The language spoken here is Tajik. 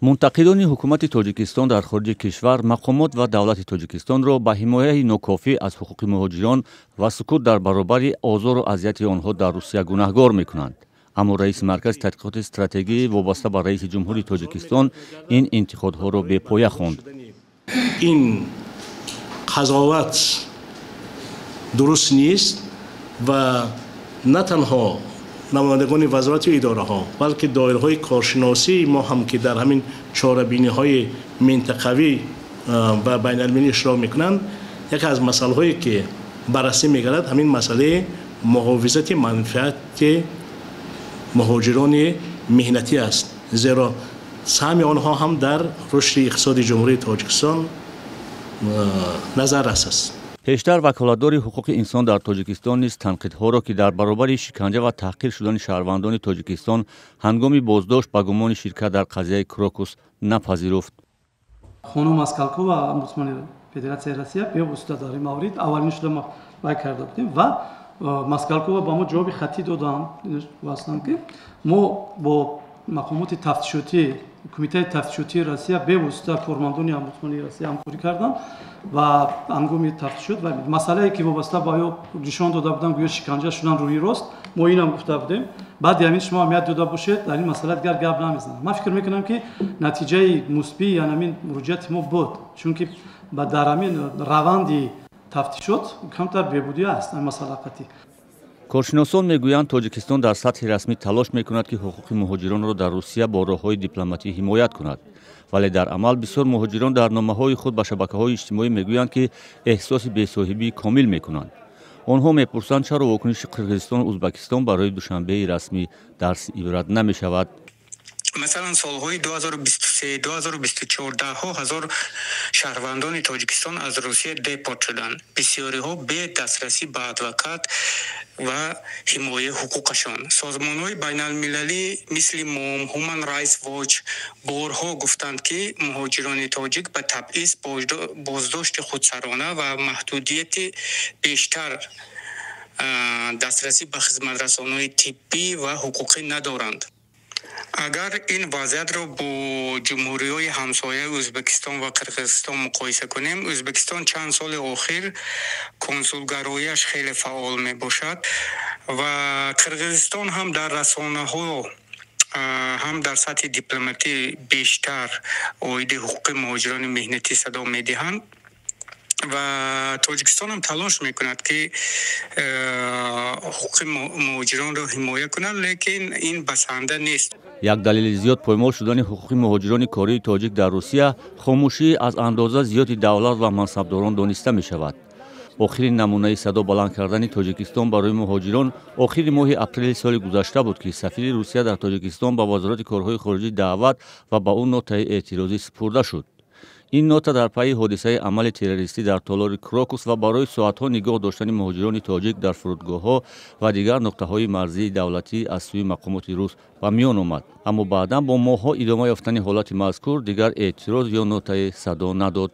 мунтақидони ҳукумати тоҷикистон дар хориҷи кишвар мақомот ва давлати тоҷикистонро ба ҳимояи нокофӣ аз ҳуқуқи муҳоҷирон ва сукут дар баробари озору азияти онҳо дар Русия гунаҳгор мекунанд. аммо раиси маркази тадқиқоти стратегӣ вобаста ба раиси ҷумҳури тоҷикистон ин интиқодҳоро бепоя хонд. ин қазоват дуруст нест ва на танҳо намояндагони вазорати идораҳо балки доираҳои коршиносии мо ҳам ки дар ҳамин чорабиниҳои минтақавӣ ва байналмилӣ ишроф мекунанд, яке аз масъалаҳое ки баррасӣ мегардад ҳамин масъалаи муҳофизати манфиати муҳоҷирони меҳнатӣ аст, зеро саҳми онҳо ҳам дар рушди иқтисоди ҷумҳурии тоҷикистон назаррас аст. пештар ваколатдори ҳуқуқи инсон дар тоҷикистон низ танқидҳоро ки дар баробари шиканҷа ва таҳқир шудани шаҳрвандони тоҷикистон ҳангоми боздошт ба гумони ширкат дар қазияи Крокус напазируфт. хонум Маскалкова, омбудсмани Федератсияи Россия, бевосита дар ин маврид аввалин шуда мо вай карда будем ва Маскалкова ба мо ҷавоби хатӣ доданд ки мо бо мақомоти тафтишотӣ кумитаи тафтишотии Россия бевосита кормандони омбудсмани Россия ҳамкорӣ карданд ва ҳангоми тафтишот ва масъалае ки вобаста ба ё нишон дода буданд гӯё шиканҷа шудан рӯи рост, мо инам гуфта будем. баъди ҳамин шумо аҳамият дода бошед, дар ин масъала дигар гап намезанам. ман фикр мекунам ки натиҷаи мусбии ҳамин муроҷиати мо буд, чунки дар ҳамин раванди тафтишот камтар бебудӣ аст ин масъала қатъӣ. коршиносон мегӯянд тоҷикистон дар сатҳи расмӣ талош мекунад ки ҳуқуқи муҳоҷиронро дар Русия бо роҳҳои дипломатӣ ҳимоят кунад, вале дар амал бисёр муҳоҷирон дар номаҳои худ ба шабакаҳои иҷтимоӣ мегӯянд ки эҳсоси бесоҳибӣ комил мекунанд. онҳо мепурсанд чаро вокуниши Қирғизистону Узбекистон барои душанбеи расмӣ дарси ибрат намешавад. масалан солҳои 2023-2024 даҳҳо ҳазор шаҳрвандони тоҷикистон аз Русия депорт шуданд. бисёриҳо бе дастрасӣ ба адвокат ва ҳимояи ҳуқуқашон. созмонҳои байналмилалӣ мисли МОМ, Human Rights Watch борҳо гуфтанд ки муҳоҷирони тоҷик ба табъиз боздошти худсарона ва маҳдудияти бештар дастрасӣ ба хизматрасониҳои тиббӣ ва ҳуқуқӣ надоранд. агар ин вазъиятро бо ҷумҳуриҳои ҳамсояи Ӯзбекистон ва Қирғизистон муқоиса кунем, Ӯзбекистон чанд соли охир консулгарояш хеле фаъол мебошад ва Қирғизистон ҳам дар расонаҳо ҳам дар сатҳи дипломатӣ бештар оиди ҳуқуқи муҳоҷирони меҳнатӣ садо медиҳанд ва тоҷикистон ҳам талош мекунад ки ҳуқуқи муҳоҷиронро ҳимоя кунад, лекин ин басанда нест. як далели зиёд поймол шудани ҳуқуқи муҳоҷирони кории тоҷик дар Русия хомӯшии аз андоза зиёди давлат ва мансабдорон дониста мешавад. охирин намунаи садо баланд кардани тоҷикистон барои муҳоҷирон охири моҳи апрели соли гузашта буд ки сафири Русия дар тоҷикистон ба вазорати корҳои хориҷӣ даъват ва ба ӯ нотаи эътирозӣ супурда шуд. ин нота дар пайи ҳодисаи амали террористӣ дар толори Крокус ва барои соатҳо нигоҳ доштани муҳоҷирони тоҷик дар фурудгоҳҳо ва дигар нуқтаҳои марзии давлатӣ аз сӯи мақомоти рус ба миён омад, аммо баъдан бо моҳҳо идома ёфтани ҳолати мазкур дигар эътироз ё нотае садо надод.